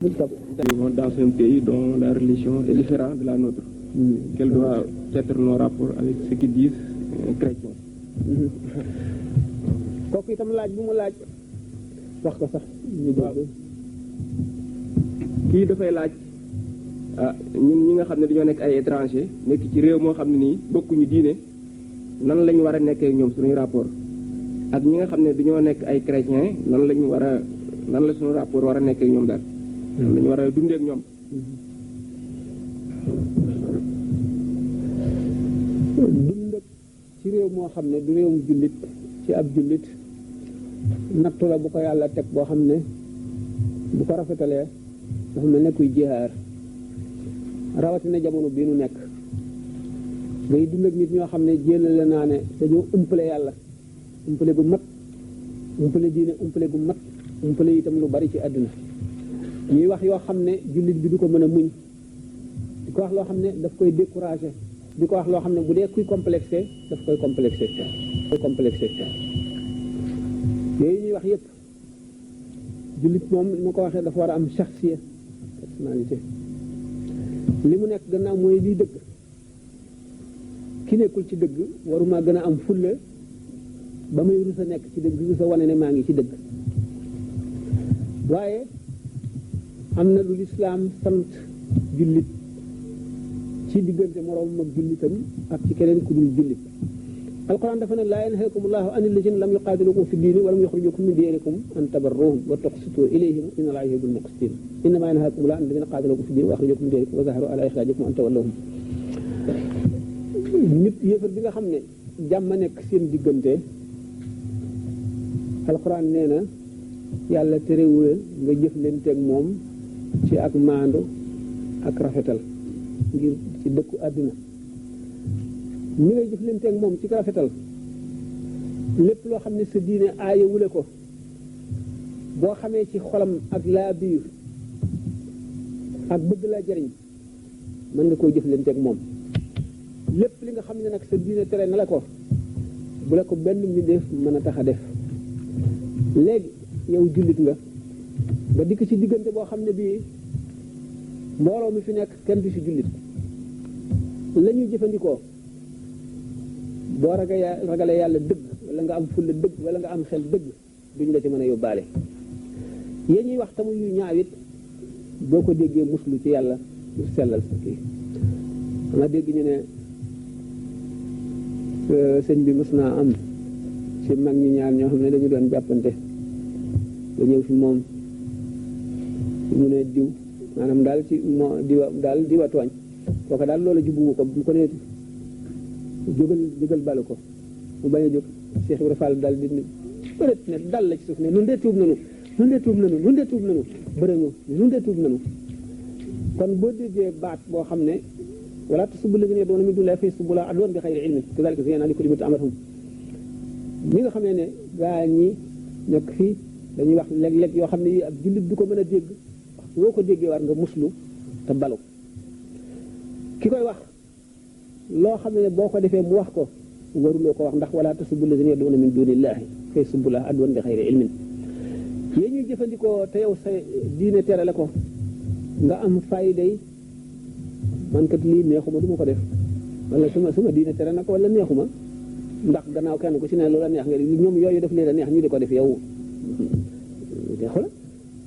Dans un pays dont la religion est différente de la nôtre, quel doit être nos rapports avec ceux qui disent chrétiens. kooku itam laaj bu mu laaj wax ko sax ñu dégg. kii dafay laaj ñun ñi nga xam ne dañoo nekk ay étranger nekk ci réew moo xam ne nii bokkuñu diine nan lañu war a nekkee ak ñoom suñuy rapport ak ñi nga xam ne dañoo nekk ay chrétien nan lañu war a nan la suñu rapport war a nekkee ak ñoom daal nan lañu war a dundee ak ñoom. dund ci réew moo xam ne du réewum jullit ci ab jullit nattu la bu ko yàlla teg boo xam ne bu ko rafetalee dafa mel ne kuy jihaar rawatina jamono bii nu nekk ngay dund ak nit ñoo xam ne jëlale naa ne dañoo umpale yàlla umpale gu mat umpale diine umpale gu mat umpale itam lu bari ci àdduna ñuy wax yoo xam ne jullit bi du ko mën a muñ di ko wax loo xam ne daf koy découragé di ko wax loo xam ne bu dee kuy complexé daf koy complexé yooyu ñuy wax yépp jullit moom li ma ko waxee dafa war a am shakhsiya personnalité li mu nekk gannaaw mooy liy dëgg ki nekkul ci dëgg waruma gën a am fulla ba muy rusa nekk ci dëgg rusa wane ne maa ngi ci dëgg waaye am na lu lislaam sant jullit ci diggante moroom ak jullitam ak ci keneen ku dul jullit alquran dafa ne laa yanhaakum allahu an alladina lam yuqaatilukum fi diini wa lam yuxrijukum min diyarikum an tabarruhum wa tuqsitu ilayhim inna allaha yuhibbul muqsitin innama yanhaakum allahu an alladina qaatalukum fi diini wa axrajukum min diyarikum wa zaharu ala ixraajikum an tawallahum nit yéefar bi nga xam ne jàmm nekk seen diggante alquran nee na yàlla terewul nga jëflanteeg moom ci ak maandu ak rafetal ngir ci dëkku àdduna ñi ngay jëflanteeg moom ci rafetal lépp loo xam ne sa diine aayewule ko boo xamee ci xolam ak laa biir ak bëgg la jariñ mën nga koy jëflanteeg moom lépp li nga xam ne nag sa diine tere na la ko bu la ko benn mbindeef mën a tax a def léegi yow jullit nga dikk ci diggante boo xam ne bii mbooloo mi fi nekk kenn du ci jullit la ñuy jëfandikoo boo ragalee yàlla dëgg wala nga am fulla dëgg wala nga am xel dëgg duñ la ci mën a yóbbaale yéen ñuy wax tamu yu ñaaw it boo ko déggee muslu ci yàlla mu sellal sa kii nga dégg ñu ne sëñ bi mës naa am ci mag ñi ñaar ñoo xam ne dañu doon jàppante ba ñëw fi moom ñu ne diw maanaam daal ci moo diwa tooñ kooka daal loola jubbuwu ko bu ko ne jógal balu ko mu bañ a jóg Cheikh Ibrahima Fall daal di bëreet ne dal la ci suuf ne nun dee tuub nanu bërëngu nun dee tuub nanu kon boo déggee baat boo xam ne wala tasubbu llaziina yad'uuna min duunillahi fa yasubbu llaaha adwan bi xayri ilmin kazaalika zayyana li kulli ummatin amalahum ñi nga xamee ne gaa ñi nekk fii dañuy wax léeg-léeg yoo xam ne yi ab jullit du ko mën a dégg boo ko déggee war nga muslu te balu ki koy wax loo xam ne boo ko defee mu wax ko waruloo ko wax ndax wala tasubbu llaziina yad'uuna min duunillaahi fa yasubbu llaaha adwan bi xayri ilmin yéen ñuy jëfandikoo te yow sa diine tere la ko nga am fayday man kat lii neexuma du ma ko def wala suma diine tere na ko wala neexuma ndax gannaaw kenn ku ci ne loola neex nga ñoom yooyu def leen a neex ñu di ko def yow neexu la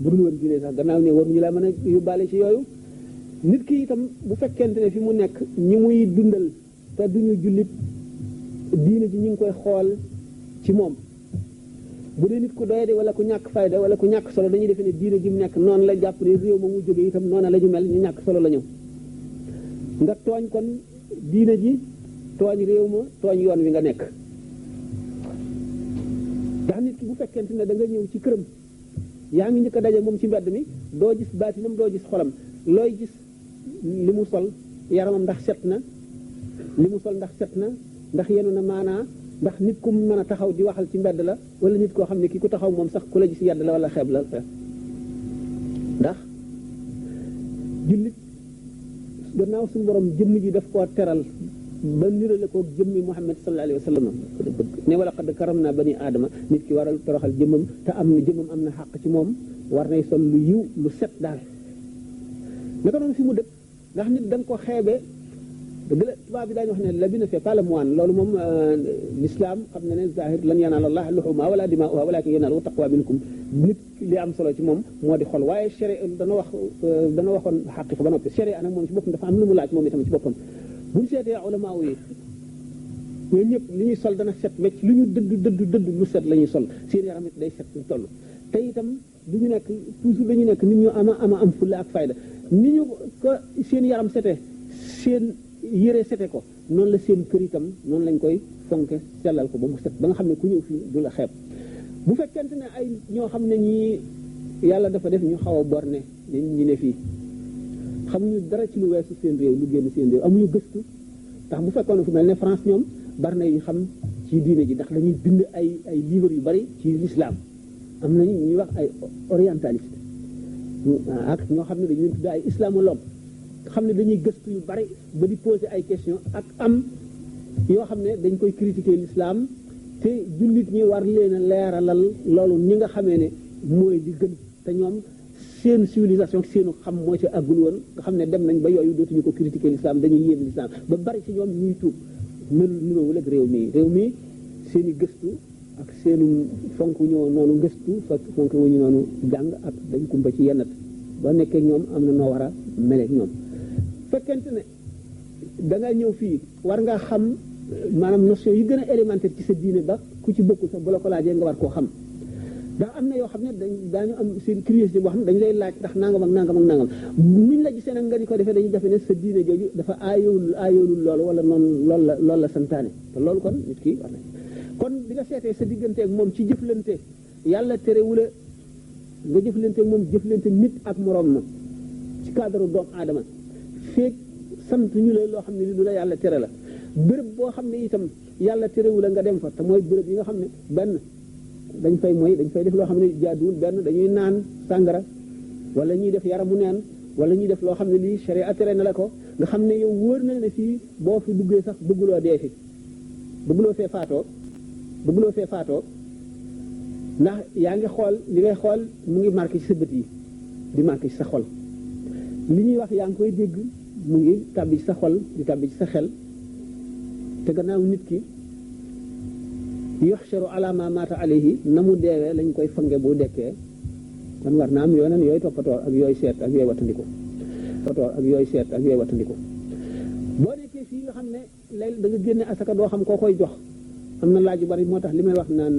bu dul woon diine sax gannaaw ne waruñu laa mën a yóbbaale ci yooyu nit ki itam bu fekkente ne fi mu nekk ñi muy dundal te duñu jullit diine ji ñu ngi koy xool ci moom bu dee nit ku doyadi wala ku ñàkk fayda wala ku ñàkk solo dañuy defe ne diine ji mu nekk noonu la jàpp ne réew ma mu jóge itam noonu la ñu mel ñu ñàkk solo la ñëw nga tooñ kon diine ji tooñ réew ma tooñ yoon wi nga nekk ndax nit ki bu fekkente ne da nga ñëw ci këram yaa ngi njëkk a daje moom ci mbedd mi doo gis baatinam doo gis xolam looy gis li mu sol yaramam ndax set na li mu sol ndax set na ndax yenu na maanaa ndax nit ku mën a taxaw di waxal ci mbedd la wala nit koo xam ne ki ku taxaw moom sax ku la gis yàdd la wala xeeb la ndax jullit gannaaw suñu borom jëmm ji daf koo teral ba nirale ko jëmmi Muhammad sallallahu alayhi wa sallam ne wala qad karam naa bani aadama nit ki waral toroxal jëmmam te am na jëmmam am na xàq ci moom war nay sol lu yiw lu set daal naka noonu fi mu dëkk ndax nit da nga ko xeebee dëgg la tubaab bi daañu wax ne l'habit ne fait pas le moine loolu moom l'islam xam na ne zahir lan yanaala Allah luhuumuhaa wala dimaa'uhaa walaakin yanaaluhu taqwa minkum nit li am solo ci moom moo di xol waaye sharia dana waxoon xaqiqa ba noppi sharia nag moom ci boppam dafa am lu mu laaj moom itam ci boppam bu ñu seetee ulama yi ñooñu ñëpp li ñuy sol dana set wecc lu ñu dëdd lu set la ñuy sol seen yaram it day set lu toll te itam du ñu nekk toujours dañu nekk nit ñu am fulla ak fayda ni ñu ko seen yaram sete seen yére sete ko noonu la seen kër itam noonu lañ koy fonke sellal ko ba mu set ba nga xam ne ku ñëw fii du la xeeb bu fekkente ne ay ñoo xam ne ñii yàlla dafa def ñu xaw a borne ñi ne fii xamuñu dara ci lu weesu seen réew lu génn seen réew amuñu gëstu ndax bu fekkoon fu mel ne France ñoom bari na yu xam ci diine ji ndax dañuy bind ay livres yu bari ci l'islam am nañu ñuy wax ay orientaliste ak ñoo xam ne dañuy tudd ay islamologue xam ne dañuy gëstu yu bari ba di poser ay questions ak am yoo xam ne dañ koy critiquer l'islam te jullit ñi war leen a leeralal loolu ñi nga xamee ne mooy li gën te ñoom seen civilisation seenu xam moo ci àggul woon nga xam ne dem nañ ba yooyu dootuñu ko critiquer l'islam dañuy yéem l'islam ba bari ci ñoom ñuy tuub mënuwul ak réew mi seen i gëstu ak seenu fonk ñoo noonu gëstu fonk wuñu noonu jàng ak dañ kumpa ci yennat ba nekkee ñoom am na noo war a meleek ñoom fekkente ne da nga ñëw fii war nga xam maanaam notion yi gën a élémentaire ci sa diine ba ku ci bokkul sax bu la ko laajee nga war koo xam ndax am na yoo xam ne daañu am seen curiosité boo xam ne dañu lay laaj ndax nangam ak nangam ak nangam nuñ la gisee nag nga di ko defee dañuy defe ne sa diine jooju dafa aayoolul loolu wala noonu loolu la santaane te loolu kon nit ki war na kon bi nga seetee sa diggante ak moom ci jëflante yàlla terewula nga jëflante ak moom jëflante nit ak moroom na ci cadre doomu aadama feeg sant ñu la loo xam ne li lu la yàlla tere la béréb boo xam ne itam yàlla terewula nga dem fa te mooy béréb yi nga xam ne benn dañ fay def loo xam ne jaaduwul benn dañuy naan sàngara wala ñuy def yaramu neen wala ñuy def loo xam ne lii sharia tere na la ko nga xam ne yow wóor na ne fii boo fi duggee sax bëgguloo dee fi bëgguloo fee faatoo ndax yaa ngi xool li ngay xool mu ngi marqué ci sa bët yi di marqué ci sa xol li ñuy wax yaa ngi koy dégg mu ngi tàbbi ci sa xol di tàbbi ci sa xel te gannaaw nit ki yuxsharu ala ma mata alayhi na mu deewee lañ koy fange bu dekkee kon war na am yooneen yooyu toppatoo ak yooyu seet ak yooyu wattandiku boo nekkee fii nga xam ne léegi da nga génne asaka doo xam koo koy jox am na laaj yu bari moo tax li may wax naan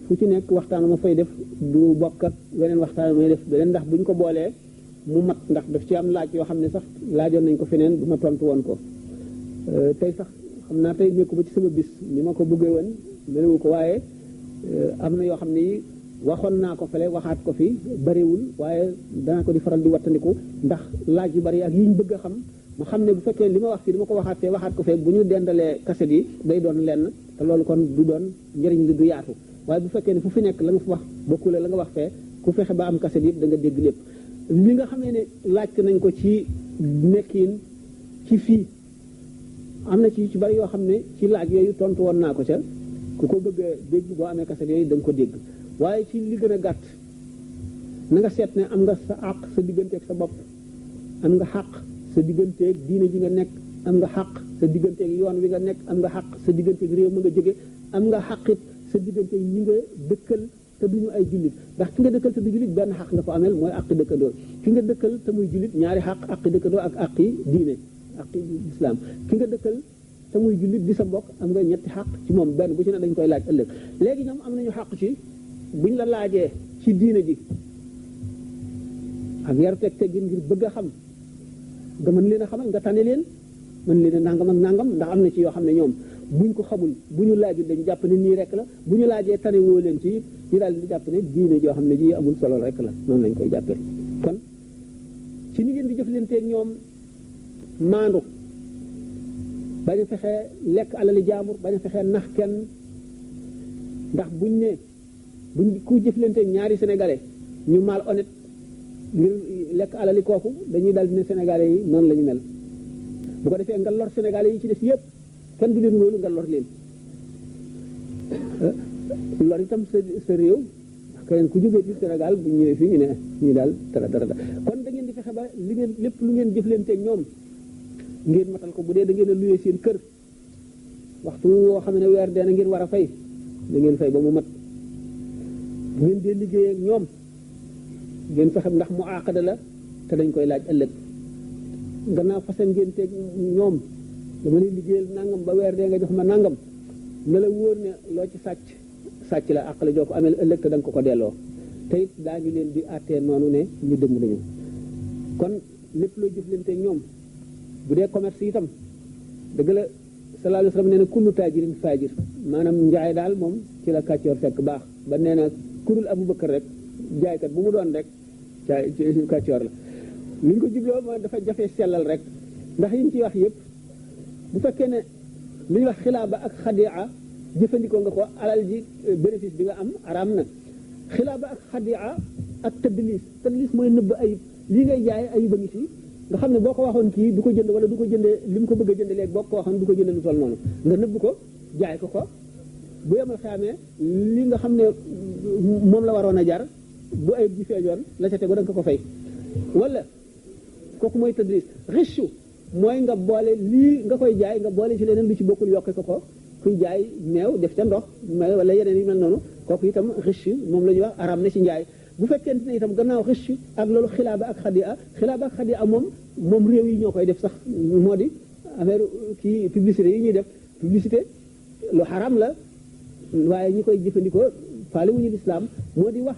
fu ci nekk waxtaan ma fay def du bokk ak weneen waxtaan may def beneen ndax buñ ko boolee mu mat ndax daf ci am laaj yoo xam ne sax laajoon nañ ko feneen bu ma tontu woon ko tey sax xam naa tey nekku ba ci sama bis ni ma ko bëggee woon melewu ko waaye am na yoo xam ne yi waxoon naa ko fele waxaat ko fi bariwul waaye danaa ko di faral di wattandiku ndax laaj yu bari ak yi ñu bëgg a xam ma xam ne bu fekkee li ma wax fii dama ko waxaat fee waxaat ko fee bu ñu dendalee kaset yi day doon lenn te loolu kon du doon njëriñ li du yaatu waaye bu fekkee ne fu fi nekk la nga fa wax bokkule la nga wax fee ku fexe ba am kaset yëpp da nga dégg lépp li nga xamee ne laajte nañ ko ci nekkin ci fii am na ci bari yoo xam ne ci laaj yooyu tontu woon naa ko ca ku ko bëgg a dégg boo amee kaset yooyu da nga ko dégg waaye ci li gën a gàtt na nga seet ne am nga sa àq sa digganteeg sa bopp am nga xàq sa digganteeg diine ji nga nekk am nga xàq sa digganteeg yoon wi nga nekk am nga xàq sa digganteeg réew ma nga jóge am nga xàqit sa digganteeg ñi nga dëkkal te duñu ay jullit ndax ki nga dëkkal te du jullit benn xàq nga ko ameel mooy àqi dëkkandoo ki nga dëkkal te muy jullit ñaari xàq àqi dëkkandoo ak àqi diine àqi islam ki nga dëkkal te muy jullit di sa mbokk am nga ñetti xàq ci moom benn bu ci ne dañ koy laaj ëllëg léegi ñoom am nañu xàq ci buñ la laajee ci diine ji ak yaru teg teggin ngir bëgg a xam nga mën leen a xamal nga tane leen mën leen a nangam ak nangam ndax am na ci yoo xam ne ñoom buñ ko xamul bu ñu laajul dañu jàpp ne nii rek la bu ñu laajee tane woo leen ci ñu daal di jàpp ne diine joo xam ne ji amul solo rek la noonu lañ koy jàppee kon ci ni ngeen di jëflanteeg ñoom maandu bañ a fexee lekk alali jaambur bañ a fexee nax kenn ndax buñ ku jëflanteeg ñaari sénégalais ñu mal honnête ngir lekk alali kooku dañuy daal di ne sénégalais yi noonu la ñu mel bu ko defee nga lor sénégalais yi ci des yëpp kenn du leen loolu nga lor leen lor itam sa réew ndax keneen ku jógee ci Sénégal bu ñëwee fii ñu ne ñu daal dara kon da ngeen di fexe fexe ba li ngeen lépp lu ngeen jëflanteeg ñoom ngeen matal ko bu dee da ngeen a luyee seen kër waxtu woo xam ne weer dee na ngeen war a fay da ngeen fay ba mu mat bu ngeen dee liggéey ak ñoom ngeen fexe ndax mu àqada la te dañ koy laaj ëllëg gannaaw façon ngeen teg ñoom dama lay liggéeyal nangam ba weer dee nga jox ma nangam na la wóor ne loo ci sàcc la àq la joo ko amee ëllëg te da nga ko delloo te it daañu leen di àttee noonu ne ñu dëng lañu kon lépp looy jëflante ak ñoom bu dee commerce itam dëgg la sallallahu alayhi wa sallam nee na kullu taajirin faajir maanaam njaay daal moom ci la kàccoor fekk baax ba nee na kurul Abubakar rek jaaykat bu mu doon rek kàccoor la li ñu ko jubloo mooy dafa jafe sellal rek ndax yi ñu ciy wax yëpp bu fekkee ne li ñuy wax xilaaba ak xadia jëfandikoo nga ko alal ji bénéfice bi nga am araam na xilaaba ak xadia ak tadlis mooy nëbb ayib lii ngay jaay ayiba ngi ci nga xam ne boo ko waxoon kii du ko jënd wala du ko jëndee li mu ko bëgg a jënd léegi boo ko waxoon du ko jënd lu toll noonu nga nëbb ko jaay ko bu yemal xamee li nga xam ne moom la waroon a jar bu ayib ji feejoon la ca tegu da nga ko fay wala kooku mooy tadlis richu mooy nga boole lii nga koy jaay nga boole ci leneen lu ci bokkul yokke ko kuy jaay meew def ca ndox wala yeneen yi mel noonu kooku itam riche moom la ñuy wax araam na ci njaay bu fekkente ne itam gannaaw riche ak loolu xilaaba ak xadia moom réew yi ñoo koy def sax moo di affaire kii publicité yi ñuy def publicité lu xaraam la waaye ñi koy jëfandikoo faale wuñu lislaam moo di wax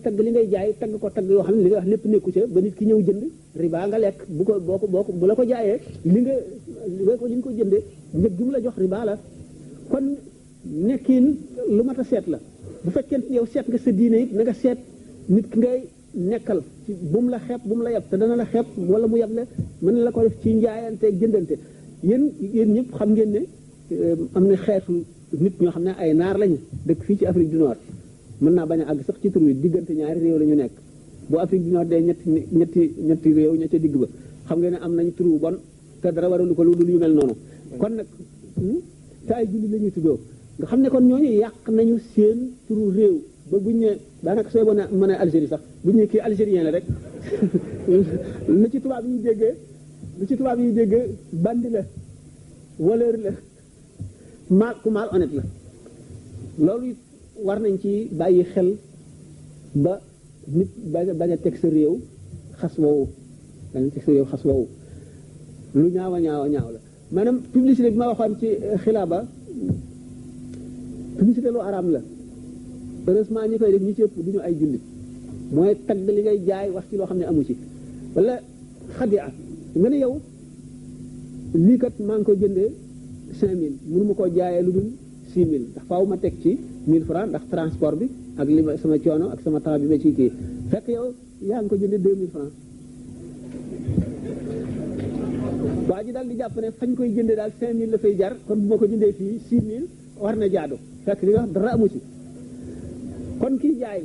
tagg li ngay jaay tagg ko tagg yoo xam ne li nga wax lépp nekku ca ba nit ki ñëw jënd riba nga lekk bu la ko jaayee li nga ko jëndee njëg gi mu la jox riba la kon nekkin lu mat a seet la bu fekkee yow seet nga sa diine it na nga seet nit ki ngay nekkal ci bu mu la xeeb bu mu la yeb te dana la xeeb wala mu yeb la mën na la ko def ci njaayante jëndante yéen ñëpp xam ngeen ne am na xeetu nit ñoo xam ne ay naar lañu dëkk fii ci Afrique du Nord mën naa bañ a àgg sax ci tur wi diggante ñaari réew la ñu nekk bu Afrique du Nord dee ñetti réew ña ca digg ba xam ngeen ne am nañu tur wu bon te dara waralu ko lu dul yu mel noonu kon nag te ay julli la ñuy tuddoo nga xam ne kon ñooñu yàq nañu seen turu réew ba buñ ne daanaka sooy mën a Algérie sax buñ ne kii algérien la rek lu ci tubaab yi déggee bandi la voleur la ku mal honnête la loolu war nañ ci bàyyi xel ba nit bañ a teg sa réew xas woowu lu ñaaw la maanaam publicité bi ma waxoon ci xilaaba publicité lu araam la heureusement ñi koy def ñi ci ëpp du ñu ay jullit mooy tagg li ngay jaay wax ci loo xam ne amu ci wala xadia nga ne yow lii kat maa ngi ko jëndee 5000 mënu ma koo jaayee lu dul 6000 ndax faaw ma teg ci 1000 francs ndax transport bi ak li ma sama coono ak sama temps bi ma ciy kii fekk yow yaa ngi ko jëndee 2000 francs waa ji daal di jàpp ne fañ koy jëndee daal 5000 la fay jar kon bu ma ko jëndee fii 6000 war na jaadu fekk li nga wax dara amu ci kon kiy jaay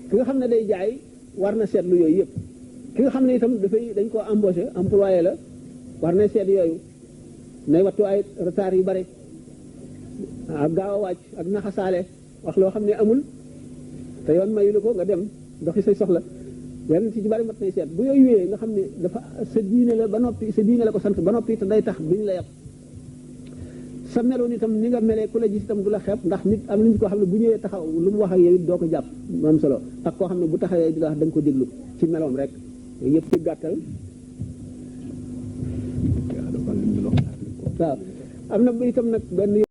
ki nga xam ne day jaay war na seetlu yooyu yëpp ki nga xam ne itam dañ koo embauché employé la war na seet yooyu nay wattu ay retard yu bare ak gaaw a wàcc ak naxasaale wax loo xam ne amul te yoon mayu la ko nga dem doxi say soxla yenn ci bari mat nay seet bu yooyu wéyee nga xam ne dafa sa diine la ba noppi sa diine la ko sant ba noppi te day tax duñ la yàpp sa meloon itam ni nga melee ku la gis itam du la xeeb ndax nit am nañu ko xam ne bu ñëwee taxaw lu mu wax ak yow it doo ko jàpp mu am solo ak koo xam ne bu taxawee di la wax da nga ko déglu ci meloom rek yëpp ci gàttal waaw am na itam nag benn